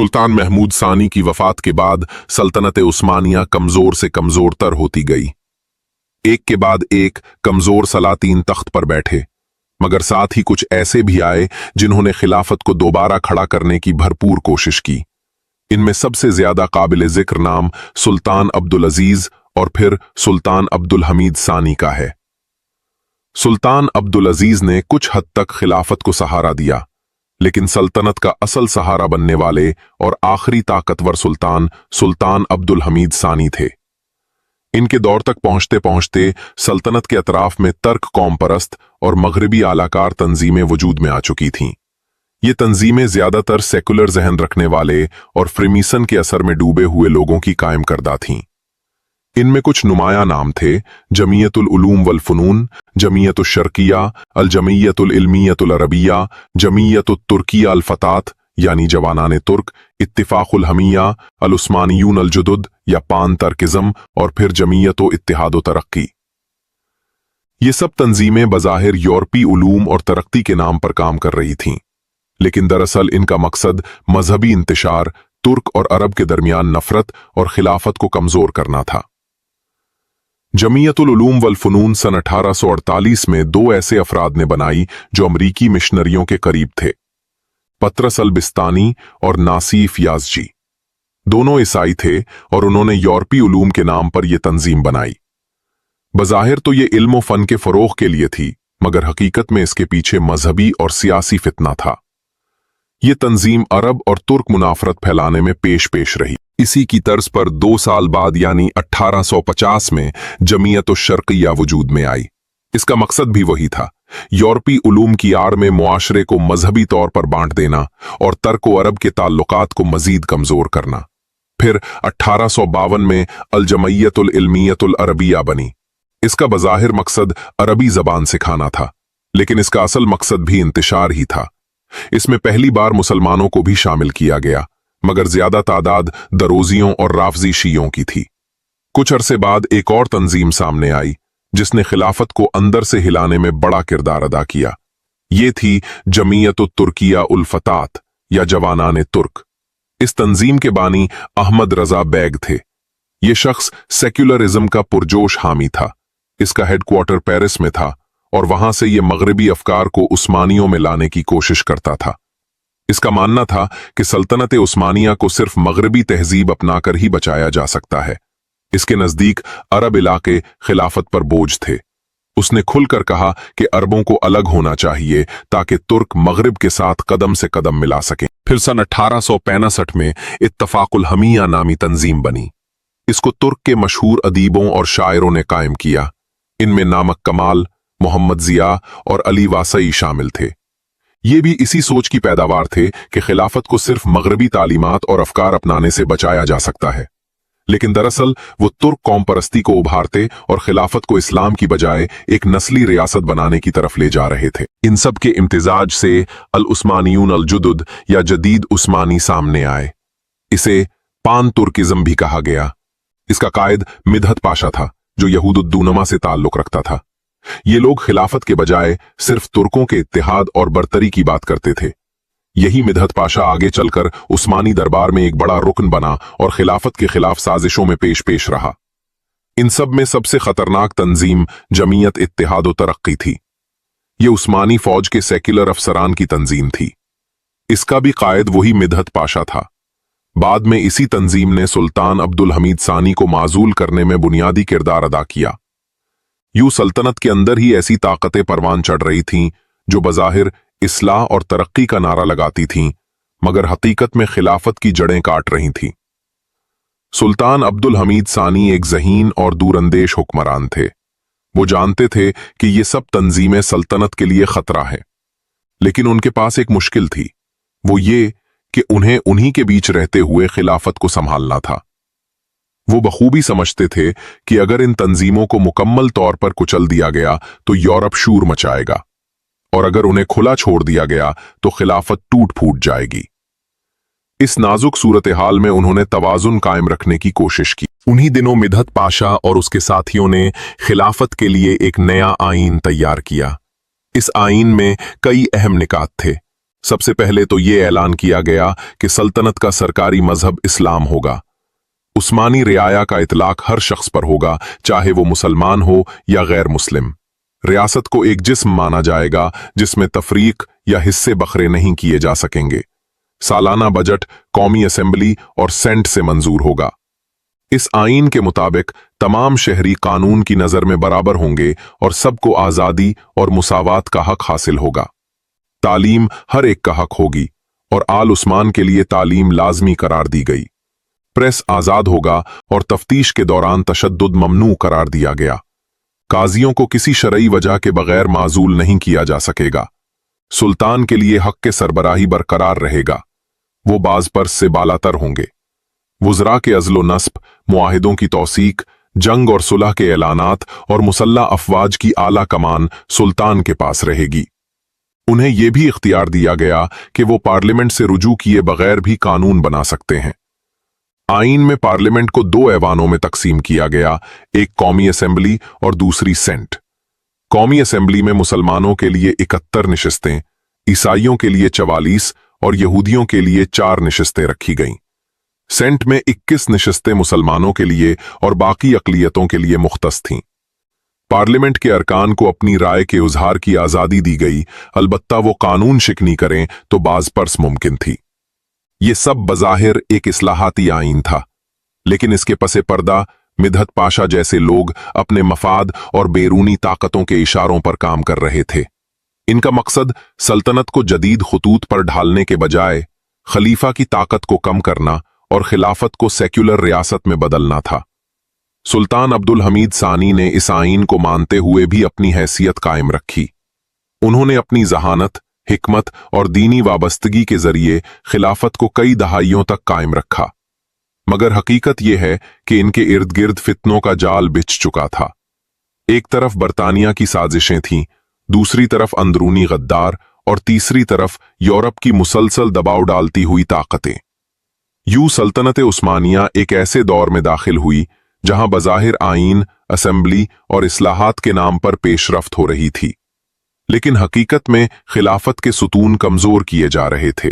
सुल्तान महमूद सानी की वफात के बाद सल्तनत उस्मानिया कमजोर से कमजोर तर होती गई। एक के बाद एक कमजोर सलातीन तख्त पर बैठे, मगर साथ ही कुछ ऐसे भी आए जिन्होंने खिलाफत को दोबारा खड़ा करने की भरपूर कोशिश की। इनमें सबसे ज्यादा काबिल जिक्र नाम सुल्तान अब्दुल अजीज और फिर सुल्तान अब्दुल हमीद सानी का है। सुल्तान अब्दुल अजीज ने कुछ हद तक खिलाफत को सहारा दिया, लेकिन सल्तनत का असल सहारा बनने वाले और आखिरी ताकतवर सुल्तान सुल्तान अब्दुल हमीद सानी थे। इनके दौर तक पहुंचते पहुंचते सल्तनत के अतराफ में तर्क कौम परस्त और मगरबी आलाकार तंजीमें वजूद में आ चुकी थीं। ये तंजीमें ज्यादातर सेकुलर जहन रखने वाले और फ्रीमीसन के असर में डूबे हुए लोगों की कायम करदा थीं। इनमें कुछ नुमाया नाम थे: जमीयतुल उलूम वल फुनून, जमीयतुल शर्किया, अल जमीयतुल इल्मियतुल अरबिया, जमीयतुल तुर्किया अल फतात यानी जवानाने तुर्क, इत्तिफाकुल हमिया, अल उस्मानियून अल जुदुद या पान तर्किज्म और फिर जमीयतो इत्तिहादो तरक्की। ये सब तंजीमें बज़ाहिर यूरोपी उलूम और तरक्की के नाम पर काम कर रही थीं, लेकिन दरअसल इनका मकसद मजहबी इंतशार, तुर्क और अरब के दरमियान नफरत और खिलाफत को कमजोर करना था। जमीयतुल उलूम वल फुनून सन 1848 में दो ऐसे अफराद ने बनाई जो अमरीकी मिशनरियों के करीब थे: पतरस अल बिस्तानी और नासिफ याज़जी। दोनों ईसाई थे और उन्होंने यूरोपी उलूम के नाम पर यह तंजीम बनाई। बज़ाहिर तो ये इल्म व फन के फरोग के लिए थी, मगर हकीकत में इसके पीछे मजहबी और सियासी फितना था। ये तंजीम अरब और तुर्क मुनाफरत फैलाने में पेश रही। इसी की तर्ज पर 2 साल बाद यानी 1850 में जमीयत शर्किया वजूद में आई। इसका मकसद भी वही था, यूरोपी उलूम की आड़ में मुआशरे को मजहबी तौर पर बांट देना और तर्क व अरब के ताल्लुकात को मजीद कमजोर करना। फिर 1852 में अल जमीयतुल इल्मियतुल अरबिया बनी। इसका बज़ाहिर मकसद अरबी जबान सिखाना था, लेकिन इसका असल मकसद भी इंतशार ही था। इसमें पहली बार मुसलमानों को भी शामिल किया गया, मगर ज्यादा तादाद दरोजियों और राफजी शीयों की थी। कुछ अरसे बाद एक और तंजीम सामने आई जिसने खिलाफत को अंदर से हिलाने में बड़ा किरदार अदा किया। ये थी जमीयत तुर्किया उल फतात या जवानाने तुर्क। इस तंजीम के बानी अहमद रजा बैग थे। ये शख्स सेक्युलरिज्म का पुरजोश हामी था। इसका हेडक्वार्टर पेरिस में था और वहां से ये मगरबी अफकार को उस्मानियों में लाने की कोशिश करता था। इसका मानना था कि सल्तनत उस्मानिया को सिर्फ मगरबी तहजीब अपनाकर ही बचाया जा सकता है। इसके नजदीक अरब इलाके खिलाफत पर बोझ थे। उसने खुलकर कहा कि अरबों को अलग होना चाहिए ताकि तुर्क मगरिब के साथ कदम से कदम मिला सकें। फिर सन 1865 में इत्तफाकुल हमिया नामी तंजीम बनी। इसको तुर्क के मशहूर अदीबों और शायरों ने कायम किया। इनमें नामक कमाल, मोहम्मद जिया और अली वासई शामिल थे। ये भी इसी सोच की पैदावार थे कि खिलाफत को सिर्फ मगरबी तालीमात और अफकार अपनाने से बचाया जा सकता है, लेकिन दरअसल वो तुर्क कौम परस्ती को उभारते और खिलाफत को इस्लाम की बजाय एक नस्ली रियासत बनाने की तरफ ले जा रहे थे। इन सब के इम्तिजाज से अल उस्मानियून अल जुदुद या जदीद उस्मानी सामने आए। इसे पान तुर्किज्म भी कहा गया। इसका कायद मिदहत पाशा था, जो यहूदुद्दूनमा से ताल्लुक रखता था। ये लोग खिलाफत के बजाय सिर्फ तुर्कों के इत्तेहाद और बरतरी की बात करते थे। यही मिदहत पाशा आगे चलकर उस्मानी दरबार में एक बड़ा रुकन बना और खिलाफत के खिलाफ साजिशों में पेश रहा। इन सब में सबसे खतरनाक तंजीम जमीयत इत्तिहादो तरक्की थी। ये उस्मानी फौज के सेक्युलर अफसरान की तंजीम थी। इसका भी कायद वही मिदहत पाशा था। बाद में इसी तंजीम ने सुल्तान अब्दुल हमीद सानी को माजूल करने में बुनियादी किरदार अदा किया। यूं सल्तनत के अंदर ही ऐसी ताकतें परवान चढ़ रही थीं जो बज़ाहिर इस्लाह और तरक्की का नारा लगाती थीं, मगर हकीकत में खिलाफत की जड़ें काट रही थीं। सुल्तान अब्दुल हमीद सानी एक ज़हीन और दूरंदेश हुक्मरान थे। वो जानते थे कि ये सब तंजीमें सल्तनत के लिए खतरा है, लेकिन उनके पास एक मुश्किल थी। वो ये कि उन्हें उन्हीं के बीच रहते हुए खिलाफत को संभालना था। वो बखूबी समझते थे कि अगर इन तंजीमों को मुकम्मल तौर पर कुचल दिया गया तो यूरोप शूर मचाएगा, और अगर उन्हें खुला छोड़ दिया गया तो खिलाफत टूट फूट जाएगी। इस नाजुक सूरत हाल में उन्होंने तवाजुन कायम रखने की कोशिश की। उन्हीं दिनों मिदहत पाशा और उसके साथियों ने खिलाफत के लिए एक नया आईन तैयार किया। इस आईन में कई अहम निकात थे। सबसे पहले तो ये ऐलान किया गया कि सल्तनत का सरकारी मजहब इस्लाम होगा। उस्मानी रियाया का इतलाक हर शख्स पर होगा, चाहे वो मुसलमान हो या गैर मुस्लिम। रियासत को एक जिस्म माना जाएगा जिसमें तफरीक या हिस्से बखरे नहीं किए जा सकेंगे। सालाना बजट कौमी असेंबली और सेंट से मंजूर होगा। इस आईन के मुताबिक तमाम शहरी कानून की नजर में बराबर होंगे और सबको आजादी और मुसावात का हक हासिल होगा। तालीम हर एक का हक होगी और आल उस्मान के लिए तालीम लाजमी करार दी गई। प्रेस आजाद होगा और तफ्तीश के दौरान तशद्दुद ममनू करार दिया गया। काजियों को किसी शरई वजह के बगैर माजूल नहीं किया जा सकेगा। सुल्तान के लिए हक के सरबराही बरकरार रहेगा। वो बाज पर्स से बालातर होंगे। वुज़रा के अज़्लो नस्ब, मुआहिदों की तौसीक, जंग और सुलह के ऐलानात और मुसल्ला अफवाज की आला कमान सुल्तान के पास रहेगी। उन्हें यह भी इख्तियार दिया गया कि वो पार्लियामेंट से रुजू किए बगैर भी कानून बना सकते हैं। आईन में पार्लियामेंट को 2 ऐवानों में तकसीम किया गया, एक कौमी असेंबली और दूसरी सेंट। कौमी असेंबली में मुसलमानों के लिए 71 नशिस्तें, ईसाइयों के लिए 44 और यहूदियों के लिए 4 नशिस्तें रखी गईं। सेंट में 21 नशिस्तें मुसलमानों के लिए और बाकी अक़लियतों के लिए मुख्तस थीं। पार्लियामेंट के अरकान को अपनी राय के इज़हार की आज़ादी दी गई, अलबत्ता वो कानून शिकनी करें तो बाज पर्स मुमकिन थी। ये सब बज़ाहिर एक इस्लाहाती आईन था, लेकिन इसके पसे पर्दा मिदहत पाशा जैसे लोग अपने मफाद और बैरूनी ताकतों के इशारों पर काम कर रहे थे। इनका मकसद सल्तनत को जदीद खुतूत पर ढालने के बजाय खलीफा की ताकत को कम करना और खिलाफत को सेक्युलर रियासत में बदलना था। सुल्तान अब्दुल हमीद सानी ने इस आईन को मानते हुए भी अपनी हैसियत कायम रखी। उन्होंने अपनी जहानत, हिकमत और दीनी वाबस्तगी के जरिए खिलाफत को कई दहाइयों तक कायम रखा, मगर हकीकत यह है कि इनके इर्द गिर्द फितनों का जाल बिछ चुका था। एक तरफ बरतानिया की साजिशें थीं, दूसरी तरफ अंदरूनी गद्दार और तीसरी तरफ यूरोप की मुसलसल दबाव डालती हुई ताकतें। यूं सल्तनत उस्मानिया एक ऐसे दौर में दाखिल हुई जहां बज़ाहिर आईन, असेंबली और इस्लाहात के नाम पर पेशरफ्त हो रही थी, लेकिन हकीकत में खिलाफत के सुतून कमजोर किए जा रहे थे।